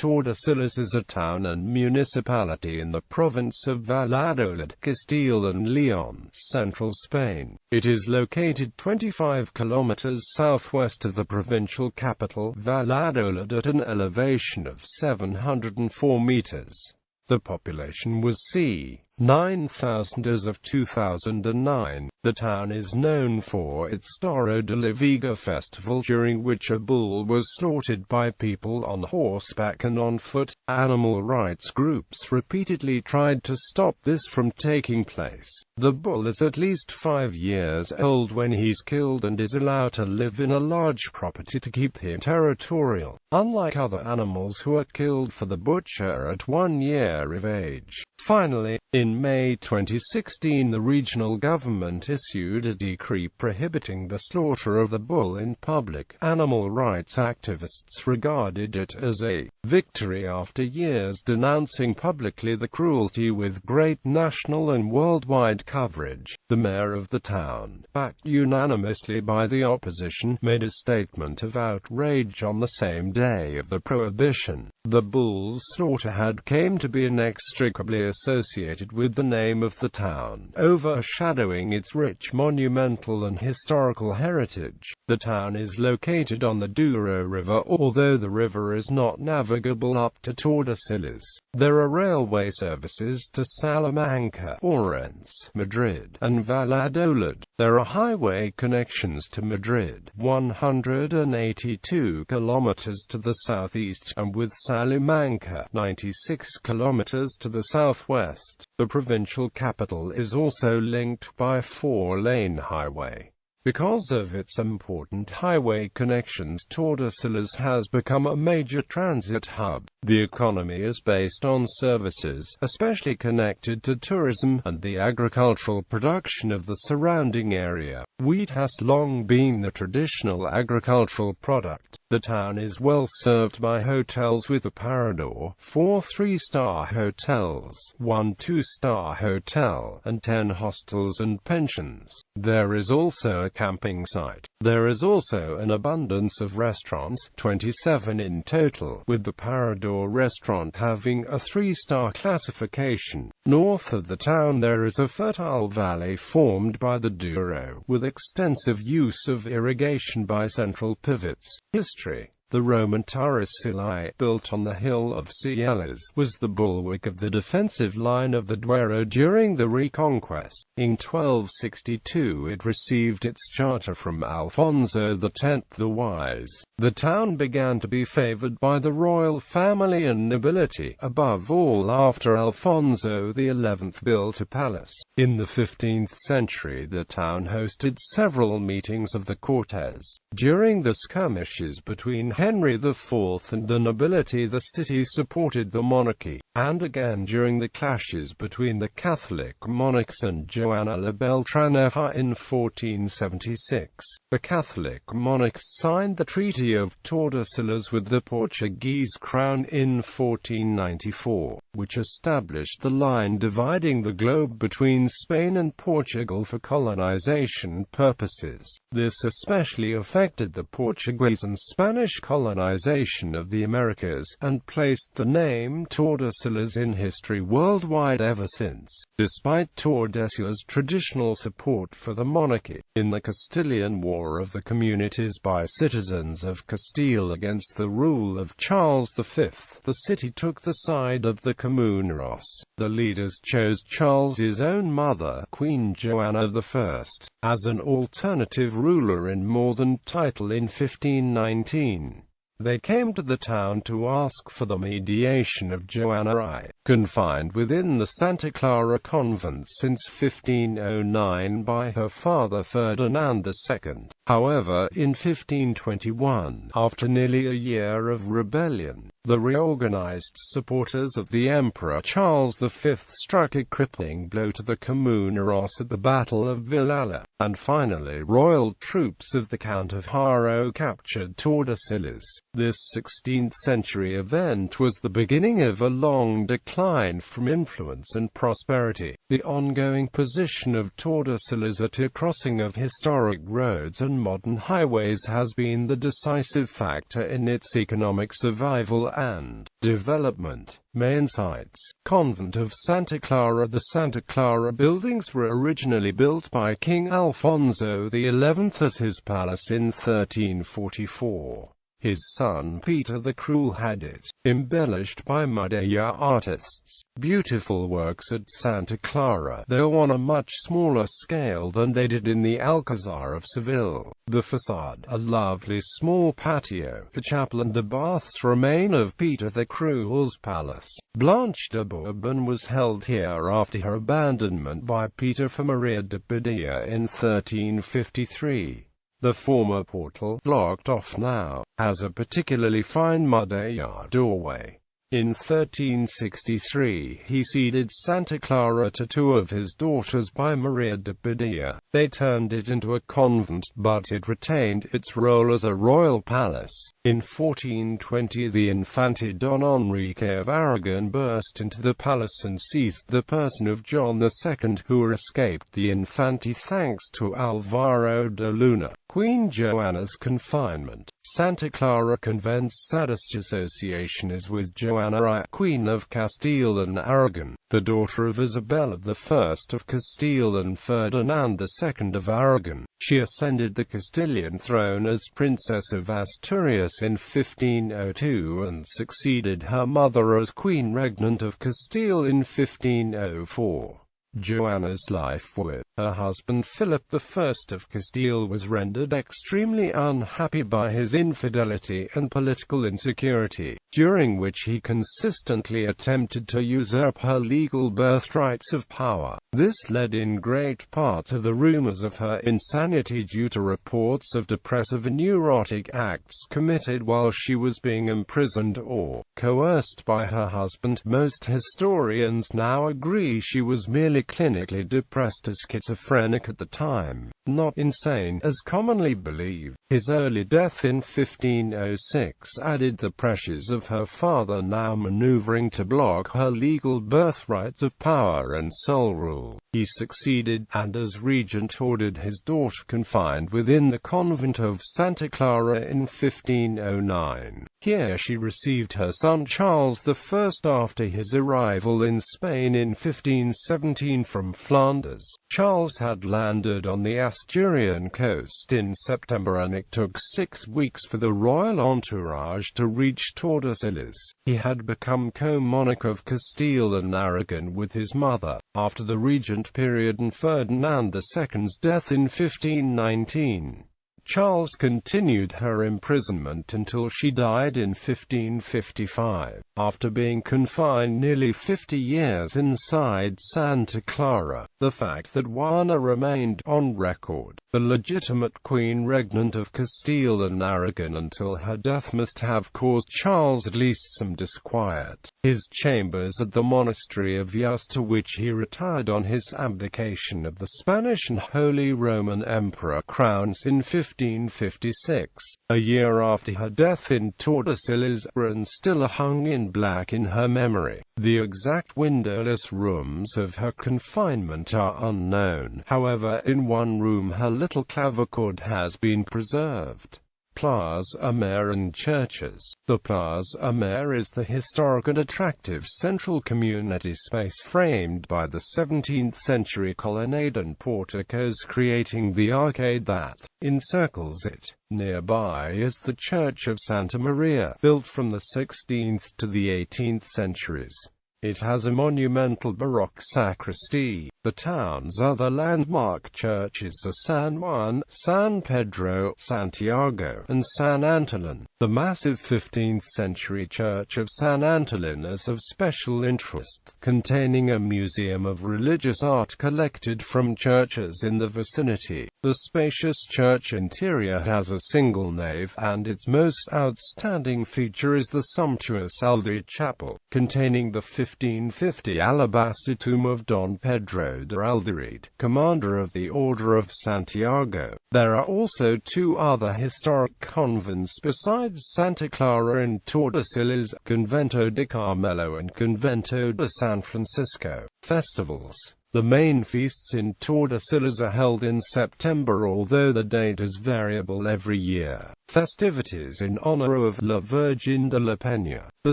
Tordesillas is a town and municipality in the province of Valladolid, Castile and León, central Spain. It is located 25 kilometers southwest of the provincial capital, Valladolid, at an elevation of 704 meters. The population was c. 9,000 as of 2009. The town is known for its Toro de la Vega festival, during which a bull was slaughtered by people on horseback and on foot. Animal rights groups repeatedly tried to stop this from taking place. The bull is at least 5 years old when he's killed and is allowed to live in a large property to keep him territorial, unlike other animals who are killed for the butcher at 1 year of age. Finally, in May 2016, the regional government issued a decree prohibiting the slaughter of the bull in public. Animal rights activists regarded it as a victory after years denouncing publicly the cruelty with great national and worldwide coverage. The mayor of the town, backed unanimously by the opposition, made a statement of outrage on the same day of the prohibition. The bull's slaughter had come to be inextricably associated with the name of the town, overshadowing its rich monumental and historical heritage. The town is located on the Douro River, although the river is not navigable up to Tordesillas. There are railway services to Salamanca, Orense, Madrid, and Valladolid. There are highway connections to Madrid, 182 kilometers to the southeast, and with Salamanca, 96 kilometers to the southwest. The provincial capital is also linked by a 4-lane highway. Because of its important highway connections, Tordesillas has become a major transit hub. The economy is based on services, especially connected to tourism, and the agricultural production of the surrounding area. Wheat has long been the traditional agricultural product. The town is well served by hotels with a Parador, 4 3-star hotels, 1 2-star hotel, and 10 hostels and pensions. There is also a camping site. There is also an abundance of restaurants, 27 in total, with the Parador restaurant having a 3-star classification. North of the town there is a fertile valley formed by the Douro, with extensive use of irrigation by central pivots. History. The Roman Tordesillas, built on the hill of Cielles, was the bulwark of the defensive line of the Douro during the Reconquest. In 1262 it received its charter from Alfonso X the Wise. The town began to be favored by the royal family and nobility, above all after Alfonso XI built a palace. In the 15th century the town hosted several meetings of the Cortes. During the skirmishes between Henry IV and the nobility, the city supported the monarchy, and again during the clashes between the Catholic monarchs and Joana la Beltraneja in 1476. The Catholic monarchs signed the Treaty of Tordesillas with the Portuguese crown in 1494, which established the line dividing the globe between Spain and Portugal for colonization purposes. This especially affected the Portuguese and Spanish colonization of the Americas, and placed the name Tordesillas in history worldwide ever since. Despite Tordesillas' traditional support for the monarchy, in the Castilian War of the Communities by citizens of Castile against the rule of Charles V, the city took the side of the Comuneros. The leaders chose Charles's own mother, Queen Joanna I, as an alternative ruler in more than title in 1519. They came to the town to ask for the mediation of Joanna I, confined within the Santa Clara convent since 1509 by her father Ferdinand II. However, in 1521, after nearly a year of rebellion, the reorganized supporters of the Emperor Charles V struck a crippling blow to the Comuneros at the Battle of Villala, and finally royal troops of the Count of Haro captured Tordesillas. This 16th-century event was the beginning of a long decline from influence and prosperity. The ongoing position of Tordesillas at a crossing of historic roads and than modern highways has been the decisive factor in its economic survival and development. Main sites: Convent of Santa Clara. The Santa Clara buildings were originally built by King Alfonso XI at his palace in 1344. His son Peter the Cruel had it embellished by Madeira artists. Beautiful works at Santa Clara, though on a much smaller scale than they did in the Alcazar of Seville. The facade, a lovely small patio, the chapel and the baths remain of Peter the Cruel's palace. Blanche de Bourbon was held here after her abandonment by Peter for Maria de Padilla in 1353. The former portal, blocked off now, has a particularly fine Madeira doorway. In 1363, he ceded Santa Clara to two of his daughters by Maria de Padilla. They turned it into a convent, but it retained its role as a royal palace. In 1420, the Infante Don Enrique of Aragon burst into the palace and seized the person of John II, who escaped the Infante thanks to Alvaro de Luna. Queen Joanna's confinement. Santa Clara Convent's saddest association is with Joanna I, Queen of Castile and Aragon, the daughter of Isabella I of Castile and Ferdinand II of Aragon. She ascended the Castilian throne as Princess of Asturias in 1502 and succeeded her mother as Queen Regnant of Castile in 1504. Joanna's life with her husband Philip I of Castile was rendered extremely unhappy by his infidelity and political insecurity, during which he consistently attempted to usurp her legal birthrights of power. This led in great part to the rumors of her insanity due to reports of depressive and neurotic acts committed while she was being imprisoned or coerced by her husband. Most historians now agree she was merely clinically depressed or schizophrenic at the time, not insane, as commonly believed. His early death in 1506 added the pressures of her father now maneuvering to block her legal birthrights of power and sole rule. He succeeded, and as regent ordered his daughter confined within the convent of Santa Clara in 1509. Here she received her son Charles I after his arrival in Spain in 1517 from Flanders. Charles had landed on the Asturian coast in September, and it took 6 weeks for the royal entourage to reach Tordesillas. He had become co-monarch of Castile and Aragon with his mother, after the regent period and Ferdinand II's death in 1519. Charles continued her imprisonment until she died in 1555, after being confined nearly 50 years inside Santa Clara. The fact that Juana remained, on record, the legitimate Queen Regnant of Castile and Aragon until her death must have caused Charles at least some disquiet. His chambers at the monastery of Yus, to which he retired on his abdication of the Spanish and Holy Roman Emperor crowns in 1556, a year after her death in Tordesillas, and still hung in black in her memory. The exact windowless rooms of her confinement are unknown. However, in one room her little clavichord has been preserved. Plaza Mayor and churches. The Plaza Mayor is the historic and attractive central community space framed by the 17th-century colonnade and porticos creating the arcade that encircles it. Nearby is the Church of Santa Maria, built from the 16th to the 18th centuries. It has a monumental Baroque sacristy. The town's other landmark churches are San Juan, San Pedro, Santiago, and San Antolin. The massive 15th-century Church of San Antolin is of special interest, containing a museum of religious art collected from churches in the vicinity. The spacious church interior has a single nave, and its most outstanding feature is the sumptuous Aldered chapel, containing the 1550 alabaster tomb of Don Pedro de Aldered, commander of the Order of Santiago. There are also two other historic convents besides Santa Clara in Tordesillas, Convento de Carmelo and Convento de San Francisco. Festivals. The main feasts in Tordesillas are held in September, although the date is variable every year. Festivities in honor of La Virgen de la Peña. The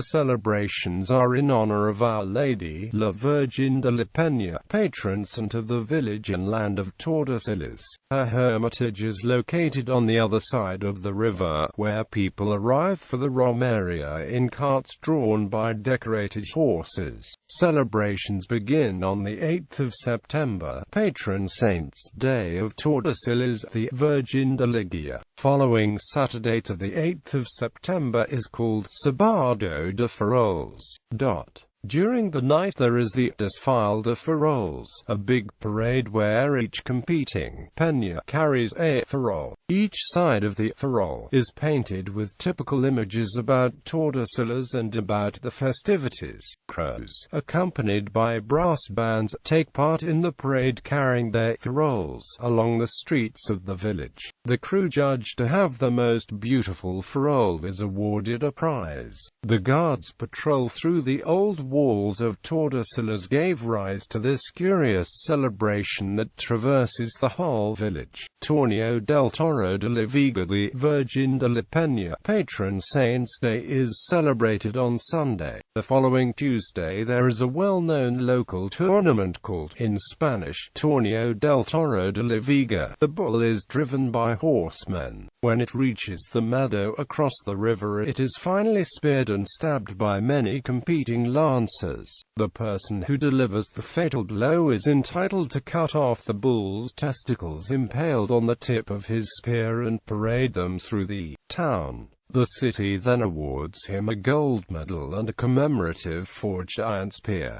celebrations are in honor of Our Lady, La Virgen de la Peña, patron saint of the village and land of Tordesillas. Her hermitage is located on the other side of the river, where people arrive for the romeria in carts drawn by decorated horses. Celebrations begin on the 8th of September, patron saint's day of Tordesillas, the Virgin de Ligia. Following Saturday to the 8th of September is called Sabado de Faroles. During the night there is the Desfile de Faroles, a big parade where each competing peña carries a farol. Each side of the farol is painted with typical images about Tordesillas and about the festivities. Crows, accompanied by brass bands, take part in the parade carrying their farols along the streets of the village. The crew judged to have the most beautiful farol is awarded a prize. The guards patrol through the old walls of Tordesillas gave rise to this curious celebration that traverses the whole village. Torneo del Toro de la Vega. The Virgin de la Peña, patron saint's day, is celebrated on Sunday. The following Tuesday there is a well-known local tournament called, in Spanish, Torneo del Toro de la Vega. The bull is driven by horsemen. When it reaches the meadow across the river, it is finally speared and stabbed by many competing lancers. The person who delivers the fatal blow is entitled to cut off the bull's testicles impaled on the tip of his spear and parade them through the town. The city then awards him a gold medal and a commemorative 4-giant spear.